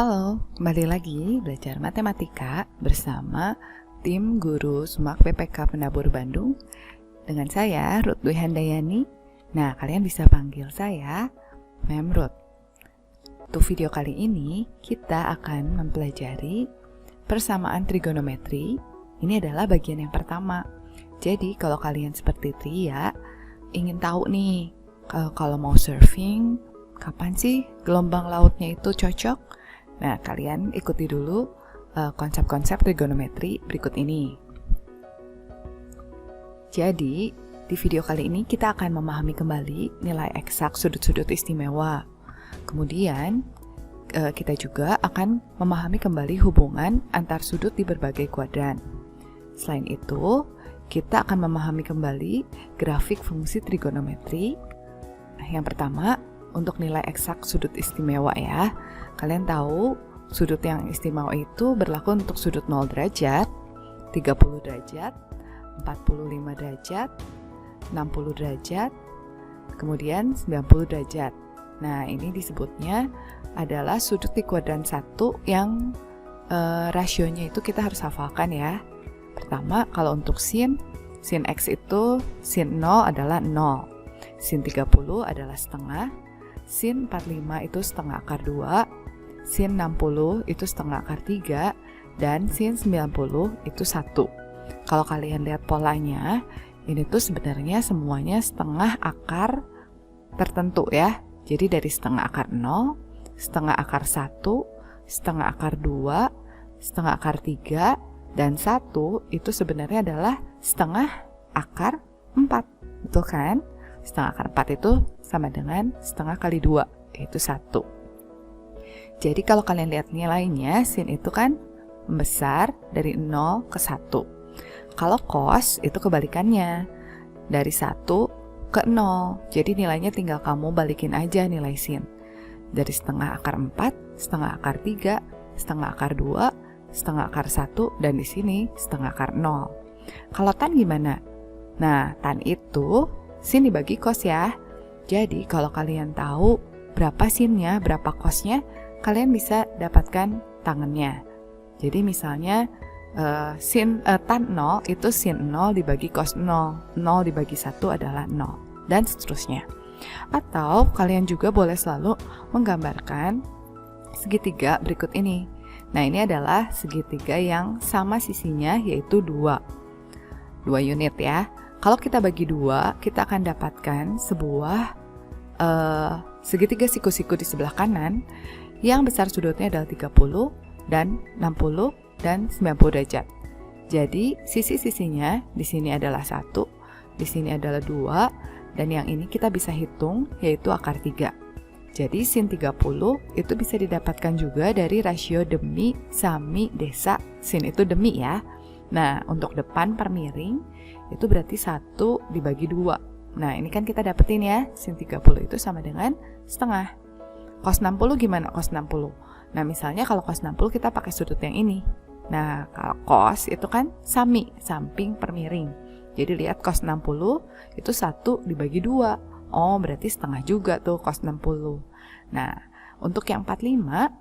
Halo, kembali lagi belajar matematika bersama tim guru Sumak PPK Penabur Bandung dengan saya Ruth Dwi Handayani. Nah, kalian bisa panggil saya Mem Ruth. Untuk video kali ini kita akan mempelajari persamaan trigonometri. Ini adalah bagian yang pertama. Jadi kalau kalian seperti Tria ingin tahu nih, kalau mau surfing, kapan sih gelombang lautnya itu cocok? Nah, kalian ikuti dulu konsep-konsep trigonometri berikut ini. Jadi, di video kali ini kita akan memahami kembali nilai eksak sudut-sudut istimewa. Kemudian, kita juga akan memahami kembali hubungan antar sudut di berbagai kuadran. Selain itu, kita akan memahami kembali grafik fungsi trigonometri. Yang pertama, untuk nilai eksak sudut istimewa ya. Kalian tahu sudut yang istimewa itu berlaku untuk sudut 0 derajat, 30 derajat, 45 derajat, 60 derajat, kemudian 90 derajat. Nah, ini disebutnya adalah sudut di kuadran 1 yang rasionya itu kita harus hafalkan ya. Pertama, kalau untuk sin X itu sin 0 adalah 0, sin 30 adalah setengah, sin 45 itu setengah akar 2, sin 60 itu setengah akar 3, dan sin 90 itu 1. Kalau kalian lihat polanya, ini tuh sebenarnya semuanya setengah akar tertentu ya. Jadi dari setengah akar 0, setengah akar 1, setengah akar 2, setengah akar 3, dan 1 itu sebenarnya adalah setengah akar 4. Betul kan? Setengah akar 4 itu sama dengan setengah kali 2, yaitu 1. Jadi kalau kalian lihat nilainya, sin itu kan membesar dari 0 ke 1. Kalau cos itu kebalikannya, dari 1 ke 0. Jadi nilainya tinggal kamu balikin aja nilai sin. Dari setengah akar 4, setengah akar 3, setengah akar 2, setengah akar 1, dan di sini setengah akar 0. Kalau tan gimana? Nah, tan itu sin dibagi cos ya. Jadi kalau kalian tahu berapa sinnya, berapa cosnya, kalian bisa dapatkan tangannya. Jadi misalnya tan 0 itu sin 0 dibagi cos 0, 0 dibagi 1 adalah 0, dan seterusnya. Atau kalian juga boleh selalu menggambarkan segitiga berikut ini. Nah, ini adalah segitiga yang sama sisinya, yaitu 2 unit ya. Kalau kita bagi 2, kita akan dapatkan sebuah segitiga siku-siku di sebelah kanan yang besar sudutnya adalah 30 dan 60 dan 90 derajat. Jadi sisi-sisinya di sini adalah 1, di sini adalah 2, dan yang ini kita bisa hitung yaitu akar 3. Jadi sin 30 itu bisa didapatkan juga dari rasio demi, sami, desa. Sin itu demi ya. Nah, untuk depan per miring itu berarti 1 dibagi 2. Nah, ini kan kita dapetin ya, sin 30 itu sama dengan setengah. Cos 60 gimana cos 60? Nah, misalnya kalau cos 60 kita pakai sudut yang ini. Nah, kalau cos itu kan sami, samping per miring. Jadi lihat cos 60 itu 1 dibagi 2. Oh, berarti setengah juga tuh cos 60. Nah, untuk yang 45,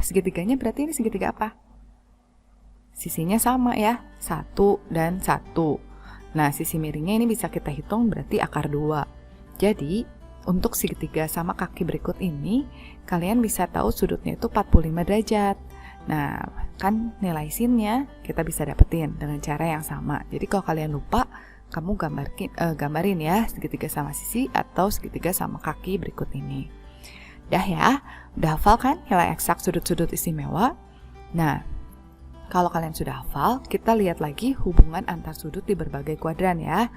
segitiganya berarti ini segitiga apa? Sisinya sama ya, 1 dan 1. Nah, sisi miringnya ini bisa kita hitung berarti akar 2. Jadi, untuk segitiga sama kaki berikut ini, kalian bisa tahu sudutnya itu 45 derajat. Nah, kan nilai sinnya kita bisa dapetin dengan cara yang sama. Jadi kalau kalian lupa, kamu gambarin ya segitiga sama sisi atau segitiga sama kaki berikut ini. Dah ya, udah hafal kan nilai eksak sudut-sudut istimewa? Nah, kalau kalian sudah hafal, kita lihat lagi hubungan antar sudut di berbagai kuadran ya.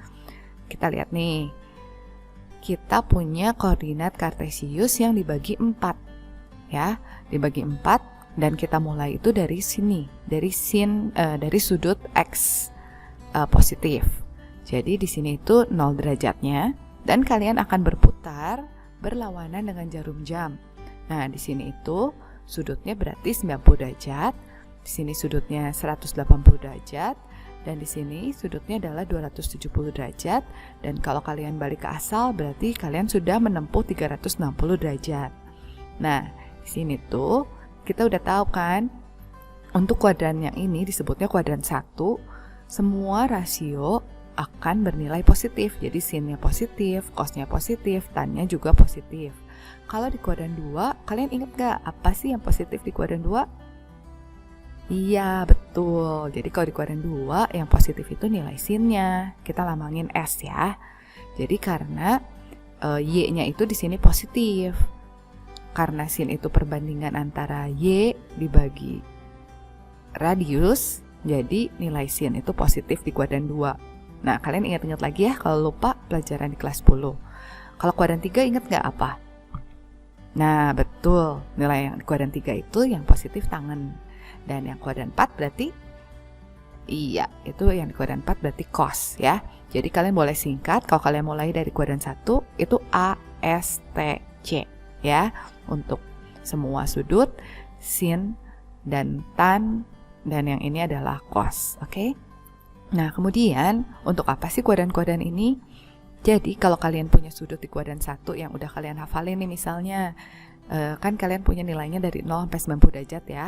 Kita lihat nih, kita punya koordinat kartesius yang dibagi 4 ya, dibagi 4, dan kita mulai itu dari sini, dari sudut X positif. Jadi di sini itu 0 derajatnya, dan kalian akan berputar berlawanan dengan jarum jam. Nah, di sini itu sudutnya berarti 90 derajat, di sini sudutnya 180 derajat, dan di sini sudutnya adalah 270 derajat, dan kalau kalian balik ke asal berarti kalian sudah menempuh 360 derajat. Nah, di sini tuh kita udah tahu kan, untuk kuadran yang ini disebutnya kuadran 1, semua rasio akan bernilai positif. Jadi sinnya positif, cosnya positif, tannya juga positif. Kalau di kuadran 2, kalian ingat gak apa sih yang positif di kuadran 2? Iya, betul. Jadi kalau di kuadran 2, yang positif itu nilai sinnya. Kita lambangin S ya. Jadi karena Y-nya itu di sini positif. Karena sin itu perbandingan antara Y dibagi radius, jadi nilai sin itu positif di kuadran 2. Nah, kalian ingat-ingat lagi ya kalau lupa pelajaran di kelas 10. Kalau kuadran 3 ingat nggak apa? Nah, betul. Nilai yang di kuadran 3 itu yang positif tangen. Dan yang kuadran 4 berarti iya, itu yang di kuadran 4 berarti cos ya. Jadi kalian boleh singkat kalau kalian mulai dari kuadran 1 itu A, S, T, C ya. Untuk semua sudut, sin dan tan, dan yang ini adalah cos, oke? Nah, kemudian untuk apa sih kuadran-kuadran ini? Jadi kalau kalian punya sudut di kuadran 1 yang udah kalian hafalin nih misalnya, kan kalian punya nilainya dari 0 sampai 90 derajat ya,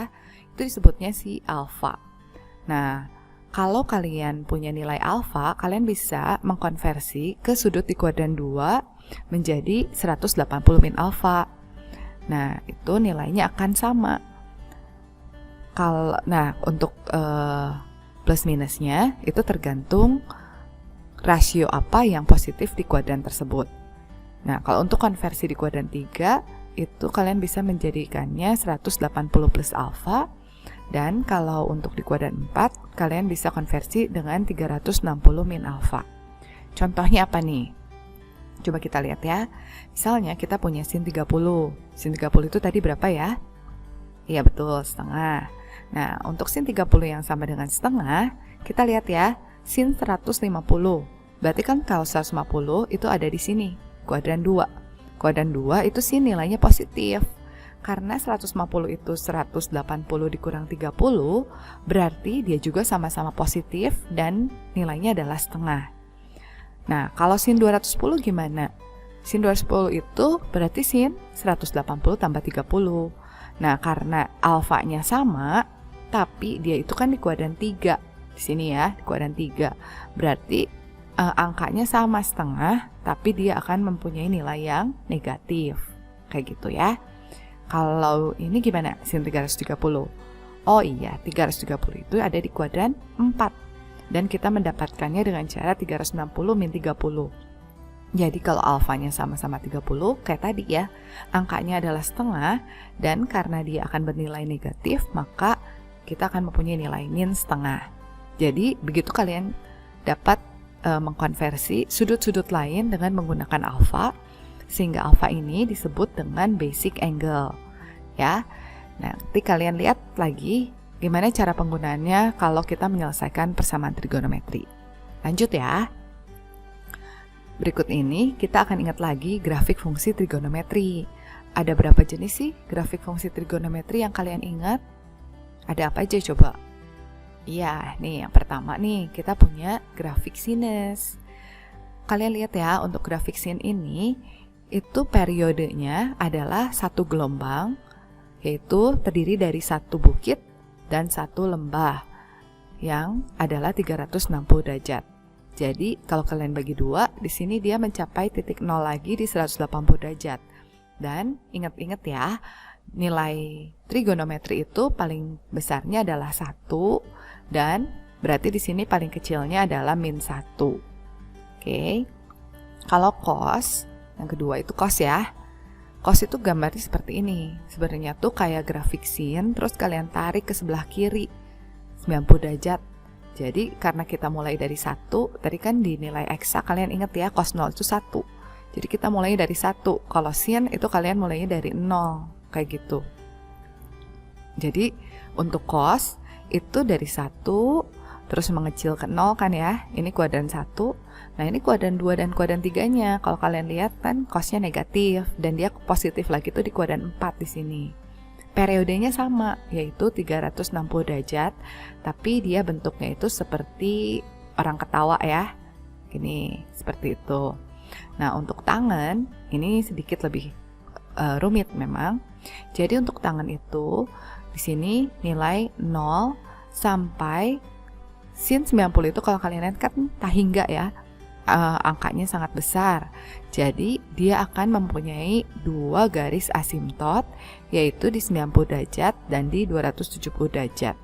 itu disebutnya si alfa. Nah, kalau kalian punya nilai alfa, kalian bisa mengkonversi ke sudut di kuadran 2 menjadi 180 min alfa. Nah, itu nilainya akan sama. Nah, untuk plus minusnya itu tergantung rasio apa yang positif di kuadran tersebut. Nah, kalau untuk konversi di kuadran 3, itu kalian bisa menjadikannya 180 plus alfa. Dan kalau untuk di kuadran 4, kalian bisa konversi dengan 360 min alfa. Contohnya apa nih? Coba kita lihat ya. Misalnya kita punya sin 30. Sin 30 itu tadi berapa ya? Iya betul, setengah. Nah, untuk sin 30 yang sama dengan setengah, kita lihat ya, sin 150. Berarti kan kalau 150 itu ada di sini, kuadran 2. Kuadran 2 itu sin nilainya positif. Karena 150 itu 180 dikurang 30, berarti dia juga sama-sama positif dan nilainya adalah setengah. Nah, kalau sin 210 gimana? Sin 210 itu berarti sin 180 tambah 30. Nah, karena alfanya sama, tapi dia itu kan di kuadran 3. Di sini ya, di kuadran 3. Berarti angkanya sama setengah, tapi dia akan mempunyai nilai yang negatif. Kayak gitu ya. Kalau ini gimana? Sin 330. Oh iya, 330 itu ada di kuadran 4. Dan kita mendapatkannya dengan cara 360 min 30. Jadi kalau alfanya sama-sama 30, kayak tadi ya, angkanya adalah setengah, dan karena dia akan bernilai negatif, maka kita akan mempunyai nilai min setengah. Jadi begitu kalian dapat mengkonversi sudut-sudut lain dengan menggunakan alfa, sehingga alfa ini disebut dengan basic angle ya. Nah, nanti kalian lihat lagi gimana cara penggunaannya kalau kita menyelesaikan persamaan trigonometri. Lanjut ya. Berikut ini kita akan ingat lagi grafik fungsi trigonometri. Ada berapa jenis sih grafik fungsi trigonometri yang kalian ingat? Ada apa aja coba? Iya, nih yang pertama nih kita punya grafik sinus. Kalian lihat ya, untuk grafik sin ini itu periodenya adalah satu gelombang, yaitu terdiri dari satu bukit dan satu lembah yang adalah 360 derajat. Jadi kalau kalian bagi 2, di sini dia mencapai titik 0 lagi di 180 derajat. Dan ingat-ingat ya, nilai trigonometri itu paling besarnya adalah 1, dan berarti di sini paling kecilnya adalah min 1. Oke. Kalau cos, yang kedua itu cos ya. Cos itu gambarnya seperti ini. Sebenarnya tuh kayak grafik sin, terus kalian tarik ke sebelah kiri 90 derajat. Jadi karena kita mulai dari 1, tadi kan di nilai eksak kalian ingat ya, cos 0 itu 1. Jadi kita mulai dari 1. Kalau sin itu kalian mulainya dari 0, kayak gitu. Jadi untuk cos itu dari 1 terus mengecil ke 0 kan ya. Ini kuadran 1. Nah, ini kuadran 2 dan kuadran 3-nya. Kalau kalian lihat kan cosnya negatif dan dia positif lagi tuh di kuadran 4 di sini. Periodenya sama, yaitu 360 derajat, tapi dia bentuknya itu seperti orang ketawa ya. Gini, seperti itu. Nah, untuk tangan ini sedikit lebih rumit memang. Jadi untuk tangan itu di sini nilai 0 sampai sin 90 itu kalau kalian lihat kan tak hingga ya, angkanya sangat besar. Jadi dia akan mempunyai dua garis asimtot, yaitu di 90 derajat dan di 270 derajat.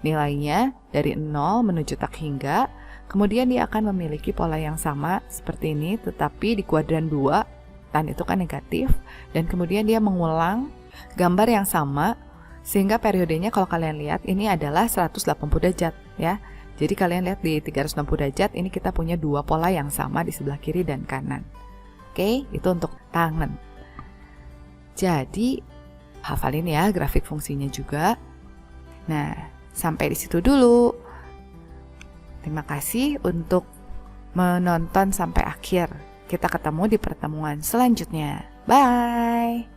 Nilainya dari 0 menuju tak hingga, kemudian dia akan memiliki pola yang sama seperti ini, tetapi di kuadran 2, tan itu kan negatif, dan kemudian dia mengulang gambar yang sama, sehingga periodenya kalau kalian lihat ini adalah 180 derajat ya. Jadi kalian lihat di 360 derajat ini kita punya dua pola yang sama di sebelah kiri dan kanan. Oke, itu untuk tangan. Jadi hafalin ya grafik fungsinya juga. Nah, sampai di situ dulu. Terima kasih untuk menonton sampai akhir. Kita ketemu di pertemuan selanjutnya. Bye!